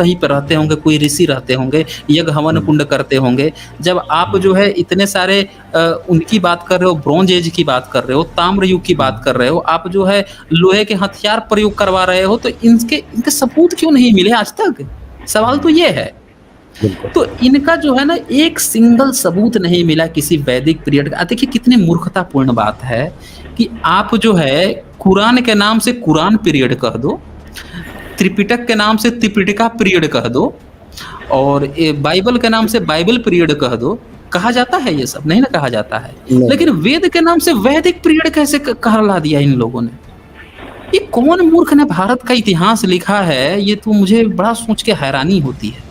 कहीं पे रहते होंगे, कोई ऋषि रहते होंगे, यज्ञ हवन हुँ, कुंड करते होंगे। जब आप हुँ, जो है इतने सारे उनकी बात कर रहे हो, ब्रोंज एज की बात कर रहे हो, ताम्र युग की बात हुँ, कर रहे हो, आप जो है लोहे के हथियार प्रयोग करवा रहे हो, तो इनके इनके सबूत क्यों नहीं मिले आज तक? सवाल तो ये है। बिल्कुल। तो इनका जो है ना एक सिंगल सबूत नहीं मिला किसी वैदिक पीरियड का। देखिए कितनी मूर्खतापूर्ण बात है कि आप जो है कुरान के नाम से कुरान पीरियड कह दो, त्रिपिटक के नाम से त्रिपिटका पीरियड कह दो और बाइबल के नाम से बाइबल पीरियड कह दो। कहा जाता है ये सब? नहीं ना कहा जाता है। नहीं, लेकिन वेद के नाम से वैदिक पीरियड कैसे कहला दिया इन लोगों ने? ये कौन मूर्ख ने भारत का इतिहास लिखा है? ये तो मुझे बड़ा सोच के हैरानी होती है।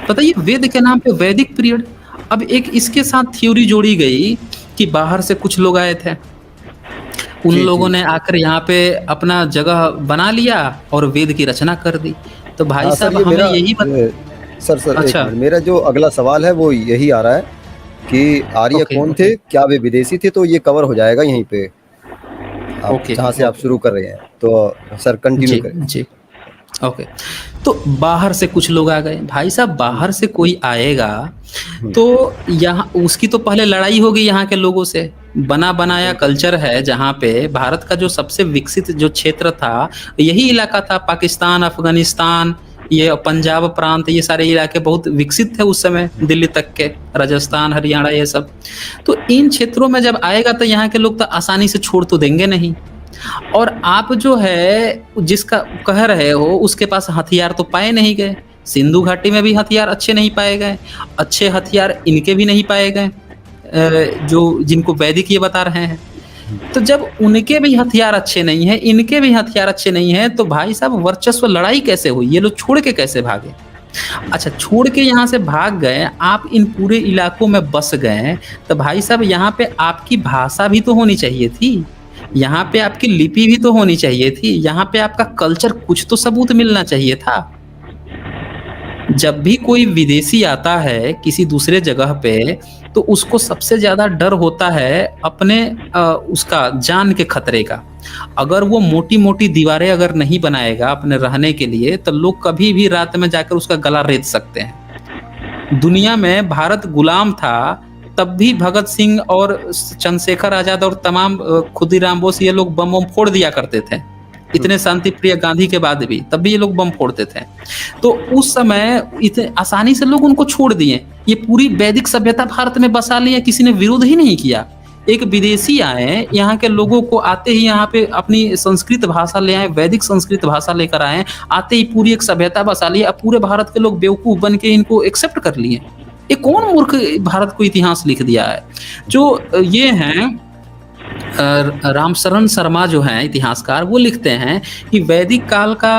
बताइए वेद के नाम पे वैदिक पीरियड। अब एक इसके साथ थ्योरी जोड़ी गई कि बाहर से कुछ लोग आए थे। उन जी, लोगों जी। ने आकर यहाँ पे अपना जगह बना लिया और वेद की रचना कर दी। तो भाई हाँ, सर साहब ये हमें मेरा यही बत सर 1 अच्छा, मिनट, मेरा जो अगला सवाल है वो यही आ रहा है कि आर्य ओके, कौन ओके, थे? क्या वे विदेशी थे? तो ये कवर हो जाएगा यहीं पे, आप ओके, जहाँ से आप ओके। शुरू कर रहे हैं। तो सर कंटिन्यू जी, करें। जी, ओके। तो बाहर से कुछ लोग आ गए। भाई साहब हुँ, बाहर से कोई आएगा हुँ, तो यहाँ उसकी तो पहले लड़ाई होगी यहाँ के लोगों से। बना-बनाया बिल्कुल। कल्चर है जहाँ पे भारत का जो सबसे विकसित जो क्षेत्र था, यही इलाका था पाकिस्तान, अफ़गानिस्तान, ये पंजाब प्रांत, ये सारे इलाके बहुत विकसित थे उस समय, हुँ, दिल्ली तक के, राजस्थान, हरियाणा ये सब। तो इन क्षेत्रों में जब आएगा तो यहाँ के लोग तो आसानी से छोड़ तो देंगे नहीं। और आप जो है जिसका कह रहे हो उसके पास हथियार तो पाए नहीं गए। सिंधु घाटी में भी हथियार अच्छे नहीं पाए गए। अच्छे हथियार इनके भी नहीं पाए गए जो जिनको वैदिक ये बता रहे हैं। हुँ, तो जब उनके भी हथियार अच्छे नहीं हैं, इनके भी हथियार अच्छे नहीं हैं, तो भाई साहब वर्चस्व लड़ाई कैसे हुई? ये लोग छोड़ के कैसे भागे? अच्छा छोड़ के यहाँ से भाग गए, आप इन पूरे इलाकों में बस गए, तो भाई साहब यहाँ पे आपकी भाषा भी तो होनी चाहिए थी। यहाँ पे आपकी लिपि भी तो होनी चाहिए थी। यहाँ पे आपका कल्चर कुछ तो सबूत मिलना चाहिए था। जब भी कोई विदेशी आता है किसी दूसरे जगह पे, तो उसको सबसे ज़्यादा डर होता है अपने उसका जान के खतरे का। अगर वो मोटी-मोटी दीवारें अगर नहीं बनाएगा अपने रहने के लिए, तो लोग कभी भी रात में जाकर उसका गला रेत सकते हैं। दुनिया में भारत गुलाम था, तब भी भगत सिंह और चंद्रशेखर आज़ाद और तमाम खुदीराम बोस ये लोग बम-वम फोड़ दिया करते थे। हुँ, इतने शांति प्रिय गांधी के बाद भी, तब भी ये लोग बम फोड़ते थे। तो उस समय इतने आसानी से लोग उनको छोड़ दिए। ये पूरी वैदिक सभ्यता भारत में बसा ली है, किसी ने विरोध ही नहीं किया। एक विदेशी आए, यहाँ के लोगों को आते ही यहाँ पे अपनी संस्कृत भाषा ले आए, वैदिक संस्कृत भाषा लेकर आए, आते ही पूरी एक सभ्यता बसा ली। अब पूरे भारत के लोग बेवकूफ़ बन के इनको एक्सेप्ट कर लिए। ये कौन मूर्ख भारत को इतिहास लिख दिया है? जो ये हैं रामशरण शर्मा जो हैं इतिहासकार, वो लिखते हैं कि वैदिक काल का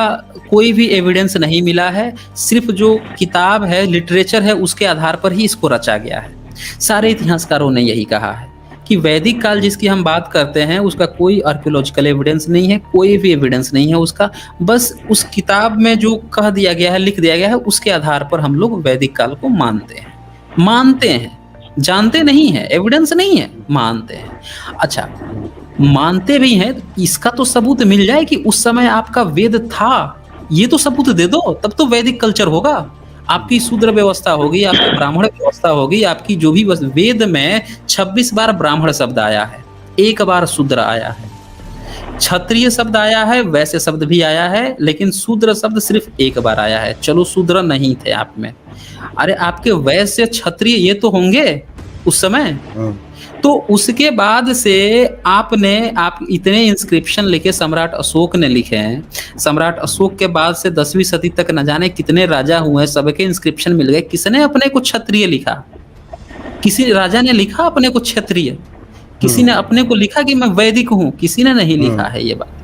कोई भी एविडेंस नहीं मिला है, सिर्फ़ जो किताब है, लिटरेचर है, उसके आधार पर ही इसको रचा गया है। सारे इतिहासकारों ने यही कहा है कि वैदिक काल जिसकी हम बात करते हैं, उसका कोई आर्कियोलॉजिकल एविडेंस नहीं है, कोई भी एविडेंस नहीं है उसका। बस उस किताब में जो कह दिया गया है, लिख दिया गया है, उसके आधार पर हम लोग वैदिक काल को मानते हैं। मानते हैं, जानते नहीं हैं, एविडेंस नहीं है, मानते हैं। अच्छा, मानते भी हैं, इसका तो सबूत मिल जाए कि उस समय आपका वेद था, ये तो सबूत दे दो, तब तो वैदिक कल्चर होगा। आपकी शूद्र व्यवस्था होगी, आपकी ब्राह्मण व्यवस्था होगी, आपकी जो भी वेद में 26 बार ब्राह्मण शब्द आया है, 1 बार शूद्र आया है। क्षत्रिय शब्द आया है, वैश्य शब्द भी आया है, लेकिन शूद्र शब्द सिर्फ 1 बार आया है। चलो शूद्र नहीं थे आप में। अरे आपके वैश्य, क्षत्रिय ये तो होंगे उस समय। हुँ, तो उसके बाद से आप इतने इंस्क्रिप्शन लिखे सम्राट अशोक ने लिखे हैं। सम्राट अशोक के बाद से 10वीं सदी तक न जाने कितने राजा हुए, सबके इंस्क्रिप्शन मिल गए। किसने अपने को क्षत्रिय लिखा? किसी राजा ने लिखा अपने को क्षत्रिय? किसी हुँ, ने अपने को लिखा कि मैं वैदिक हूँ? किसी ने नहीं लिखा हुँ, है ये बात।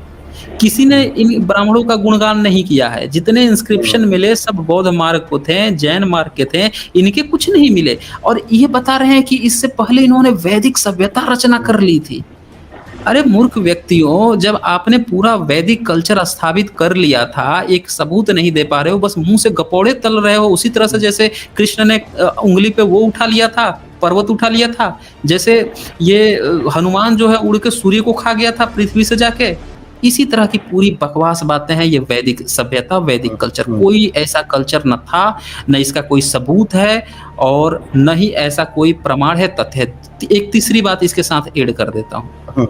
किसी ने इन ब्राह्मणों का गुणगान नहीं किया है। जितने इंस्क्रिप्शन हुँ, मिले सब बौद्ध मार्ग को थे, जैन मार्ग के थे, इनके कुछ नहीं मिले। और ये बता रहे हैं कि इससे पहले इन्होंने वैदिक सभ्यता रचना हुँ, कर ली थी। अरे मूर्ख व्यक्तियों, जब आपने पूरा वैदिक कल्चर स्थापित कर लिया था, एक सबूत नहीं दे पा रहे हो, बस मुँह से गपौड़े तल रहे हो, उसी तरह से जैसे कृष्ण ने उँगली पे वो उठा लिया था, पर्वत उठा लिया था, जैसे ये हनुमान जो है उड़ के सूर्य को खा गया था पृथ्वी से जाके। इसी तरह की पूरी बकवास बातें हैं। ये वैदिक सभ्यता, वैदिक कल्चर, कोई ऐसा कल्चर न था, न इसका कोई सबूत है और न ही ऐसा कोई प्रमाण है, तथ्य है। एक तीसरी बात इसके साथ ऐड कर देता हूँ।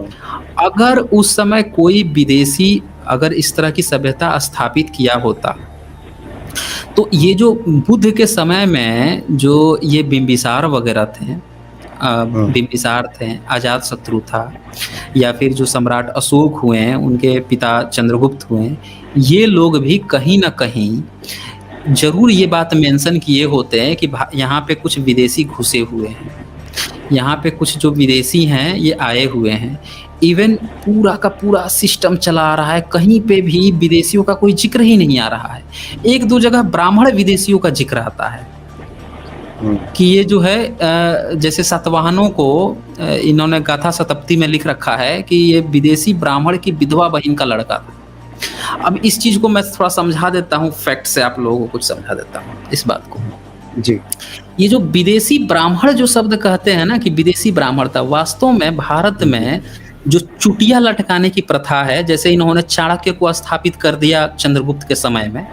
अगर उस समय कोई विदेशी अगर इस तरह की सभ्यता स्थापित किया होता, तो ये जो बुद्ध के समय में जो ये बिंबिसार वगैरह थे, बिंबिसार थे, अजातशत्रु था, या फिर जो सम्राट अशोक हुए हैं, उनके पिता चंद्रगुप्त हुए हैं, ये लोग भी कहीं न कहीं ज़रूर ये बात मेंशन किए होते हैं कि यहाँ पे कुछ विदेशी घुसे हुए हैं, यहाँ पे कुछ जो विदेशी हैं ये आए हुए हैं। इवन पूरा का पूरा सिस्टम चला आ रहा है, कहीं पे भी विदेशियों का कोई ज़िक्र ही नहीं आ रहा है। 1-2 जगह ब्राह्मण विदेशियों का ज़िक्र आता है कि ये जो है जैसे सातवाहनों को इन्होंने गाथा शतपथी में लिख रखा है कि ये विदेशी ब्राह्मण की विधवा बहन का लड़का था। अब इस चीज़ को मैं थोड़ा समझा देता हूँ, फैक्ट से आप लोगों को कुछ समझा देता हूँ इस बात को। जी। ये जो विदेशी ब्राह्मण जो शब्द कहते हैं ना कि विदेशी ब्राह्मण था, वास्तव में भारत में जो चुटिया लटकाने की प्रथा है, जैसे इन्होंने चाणक्य को स्थापित कर दिया चंद्रगुप्त के समय में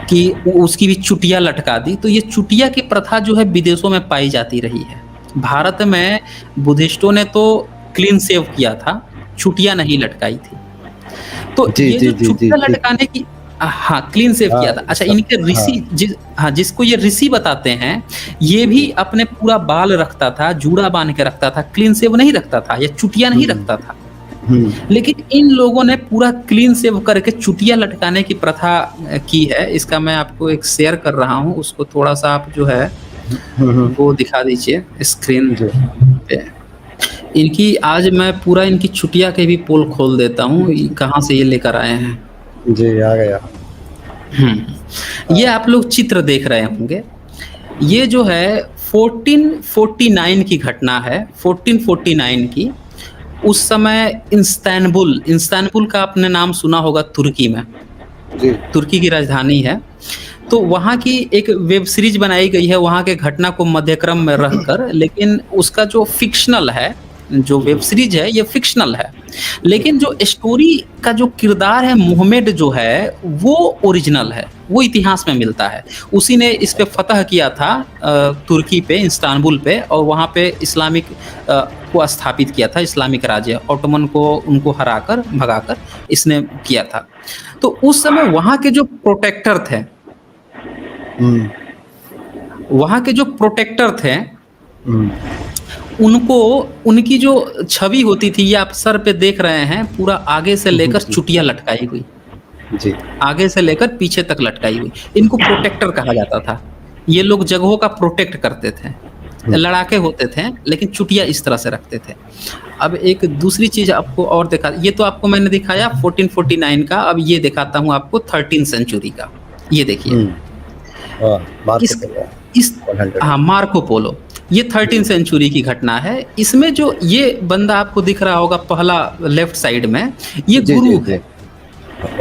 कि उसकी भी चुटिया लटका दी, तो ये चुटिया की प्रथा जो है विदेशों में पाई जाती रही है। भारत में बुद्धिस्टों ने तो क्लीन शेव किया था, चुटिया नहीं लटकाई थी। तो जी, ये जी, जो जी, चुटिया जी, जी। लटकाने की हाँ, क्लीन शेव किया था। अच्छा, इनके ऋषि जिसको ये ऋषि बताते हैं, ये भी अपने पूरा बाल रखता था, जूड़ा बांध के रखता था, क्लीन शेव नहीं रखता था, या चुटिया नहीं रखता था। लेकिन इन लोगों ने पूरा क्लीन शेव करके चुटिया लटकाने की प्रथा की है। इसका मैं आपको एक शेयर कर रहा हूँ, उसको थोड़ा-सा आप जो है वो दिखा दीजिए स्क्रीन पे। इनकी आज मैं पूरा इनकी चुटिया के भी पोल खोल देता हूँ, कहाँ से ये लेकर आए हैं। जी, आ गया। ये आप लोग चित्र देख रहे होंगे। ये जो है 1449 की घटना है, 1449 की। उस समय इस्तांबुल का आपने नाम सुना होगा, तुर्की में। जी। तुर्की की राजधानी है। तो वहाँ की एक वेब सीरीज बनाई गई है वहाँ के घटना को मध्यक्रम में रखकर, लेकिन उसका जो फ़िक्शनल है, जो वेब सीरीज है ये फ़िक्शनल है। लेकिन जो स्टोरी का जो किरदार है मोहम्मद जो है वो ओरिजिनल है, वो इतिहास में मिलता है। उसी ने इस पे फ़तह किया था तुर्की पे, इस्तांबुल पे, और वहाँ पे इस्लामिक को स्थापित किया था, इस्लामिक राज्य। ऑटोमन को उनको हराकर, भगाकर इसने किया था। तो उस समय वहाँ के जो प्रोटेक्टर थे, वहाँ के जो प्रोटेक्टर थे, उनको उनकी जो छवि होती थी, ये आप सर पे देख रहे हैं, पूरा आगे से लेकर चुटिया लटकाई हुई, जी। आगे से लेकर पीछे तक लटकाई हुई। इनको प्रोटेक्टर कहा जाता था। ये लोग जगहों का प्रोटेक्ट करते थे, लड़ाके होते थे, लेकिन चुटिया इस तरह से रखते थे। अब एक दूसरी चीज़ आपको और दिखा, ये तो आपको मैंने दिखाया 1449 का, अब ये दिखाता हूँ आपको 13th सेंचुरी का। ये देखिए, मार्को पोलो, ये 13th सेंचुरी की घटना है। इसमें जो ये बंदा आपको दिख रहा होगा पहला लेफ्ट साइड में, ये गुरु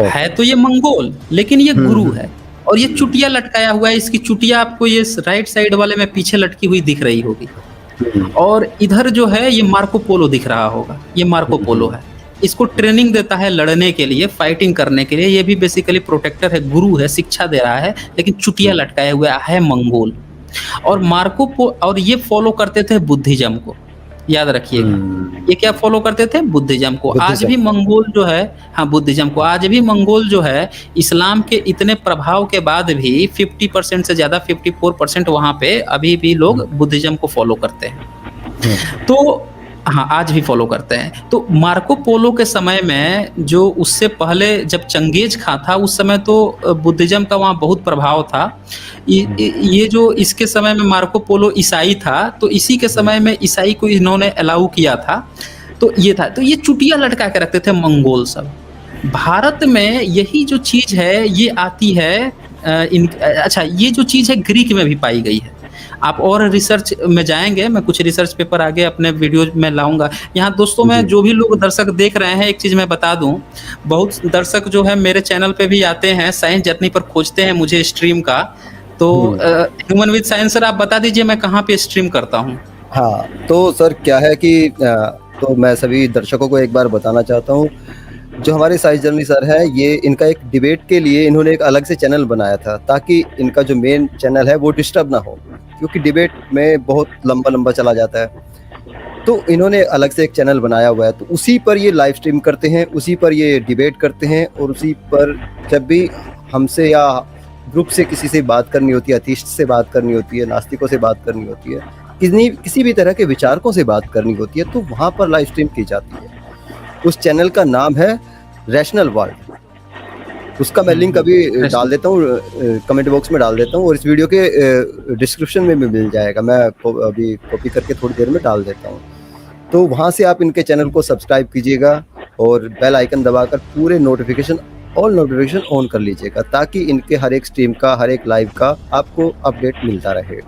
है तो ये मंगोल, लेकिन ये गुरु है और ये चुटिया लटकाया हुआ है। इसकी चुटिया आपको ये राइट साइड वाले में पीछे लटकी हुई दिख रही होगी, और इधर जो है ये मार्को पोलो दिख रहा होगा, ये मार्को पोलो है। इसको ट्रेनिंग देता है लड़ने के लिए, फाइटिंग करने के लिए। ये भी बेसिकली प्रोटेक्टर है, गुरु है, शिक्षा दे रहा है, लेकिन चुटिया लटकाया हुआ है मंगोल। और ये फॉलो करते थे बुद्धिज्म को, याद रखिएगा। ये क्या फॉलो करते थे? बुद्धिज्म को। आज भी मंगोल जो है, हाँ, बुद्धिज्म को। आज भी मंगोल जो है इस्लाम के इतने प्रभाव के बाद भी 50% से ज्यादा, 54% वहां पे अभी भी लोग बुद्धिज्म को फॉलो करते हैं। तो हाँ, आज भी फॉलो करते हैं। तो मार्को पोलो के समय में, जो उससे पहले जब चंगेज खां था, उस समय तो बुद्धिज्म का वहाँ बहुत प्रभाव था। ये जो इसके समय में मार्को पोलो ईसाई था, तो इसी के समय में ईसाई को इन्होंने अलाउ किया था। तो ये था, तो ये चुटिया लटका के रखते थे मंगोल सब। भारत में यही जो चीज़ है ये आती है अच्छा, ये जो चीज़ है ग्रीक में भी पाई गई है। आप और रिसर्च में जाएंगे, मैं कुछ रिसर्च पेपर आगे अपने वीडियो में लाऊंगा। यहाँ दोस्तों, मैं जो भी लोग दर्शक देख रहे हैं, एक चीज़ मैं बता दूं, बहुत दर्शक जो है मेरे चैनल पे भी आते हैं, साइंस जर्नी पर खोजते हैं मुझे स्ट्रीम का। तो ह्यूमन विद साइंस सर, आप बता दीजिए मैं कहाँ पे स्ट्रीम करता हूँ। हाँ, तो सर क्या है कि तो मैं सभी दर्शकों को एक बार बताना चाहता हूँ जो हमारे साइंस जर्नलिस्ट सर है, ये इनका एक डिबेट के लिए इन्होंने एक अलग से चैनल बनाया था, ताकि इनका जो मेन चैनल है वो डिस्टर्ब ना हो, क्योंकि डिबेट में बहुत लंबा चला जाता है। तो इन्होंने अलग से एक चैनल बनाया हुआ है, तो उसी पर ये लाइव स्ट्रीम करते हैं, उसी पर ये डिबेट करते हैं, और उसी पर जब भी हमसे या ग्रुप से किसी से बात करनी होती है, अथिस्ट से बात करनी होती है, नास्तिकों से बात करनी होती है, किसी भी तरह के विचारकों से बात करनी होती है, तो वहाँ पर लाइव स्ट्रीम की जाती है। उस चैनल का नाम है रैशनल वर्ल्ड। उसका मैं लिंक अभी डाल देता हूँ, कमेंट बॉक्स में डाल देता हूँ, और इस वीडियो के डिस्क्रिप्शन में भी मिल जाएगा। मैं अभी कॉपी करके थोड़ी देर में डाल देता हूँ। तो वहाँ से आप इनके चैनल को सब्सक्राइब कीजिएगा और बेल आइकन दबाकर पूरे ऑल नोटिफिकेशन ऑन कर लीजिएगा, ताकि इनके हर एक स्ट्रीम का, हर एक लाइव का आपको अपडेट मिलता रहे।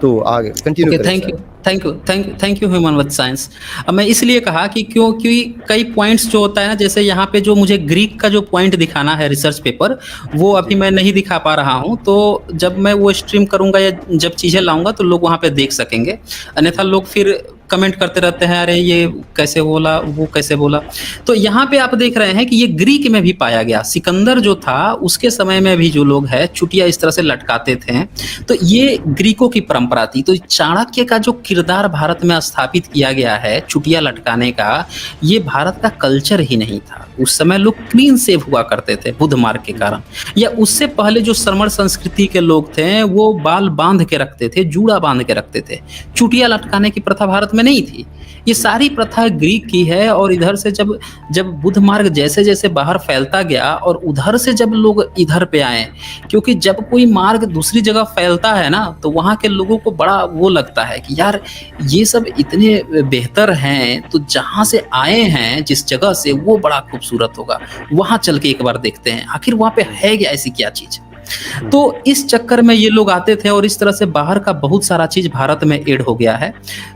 तो आगे कंटिन्यू करें। Thank you human with science. अब मैं इसलिए कहा कि क्योंकि कई पॉइंट्स जो होता है ना, जैसे यहाँ पे जो मुझे ग्रीक का जो पॉइंट दिखाना है रिसर्च पेपर, वो अभी मैं नहीं दिखा पा रहा हूँ। तो जब मैं वो स्ट्रीम करूँगा या जब चीज़ें लाऊंगा तो लोग वहाँ पे देख सकेंगे, अन्यथा लोग फिर कमेंट करते रहते हैं, अरे ये कैसे बोला, वो कैसे बोला। तो यहाँ पे आप देख रहे हैं कि ये ग्रीक में भी पाया गया। सिकंदर जो था उसके समय में भी जो लोग हैं चुटिया इस तरह से लटकाते थे, तो ये ग्रीकों की परंपरा थी। तो चाणक्य का जो किरदार भारत में स्थापित किया गया है चुटिया लटकाने का, ये भारत का कल्चर ही नहीं था। उस समय लोग क्लीन सेव हुआ करते थे बुद्ध मार्ग के कारण, या उससे पहले जो श्रमण संस्कृति के लोग थे वो बाल बांध के रखते थे, जूड़ा बांध के रखते थे। चुटिया लटकाने की प्रथा भारत में नहीं थी। ये सारी प्रथा ग्रीक की है। और इधर से जब बुद्ध मार्ग जैसे जैसे बाहर फैलता गया और उधर से जब लोग इधर पे आए, क्योंकि जब कोई मार्ग दूसरी जगह फैलता है ना, तो वहाँ के लोगों को बड़ा वो लगता है कि यार ये सब इतने बेहतर हैं, तो जहाँ से आए हैं जिस जगह से, वो बड़ा खूबसूरत होगा, वहाँ चल के एक बार देखते हैं आखिर वहाँ पे है क्या, ऐसी क्या चीज़। तो इस चक्कर में ये लोग आते थे, और इस तरह से बाहर का बहुत सारा चीज भारत में ऐड हो गया है।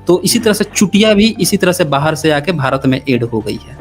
तो इसी तरह से चुटिया भी इसी तरह से बाहर से आके भारत में ऐड हो गई है।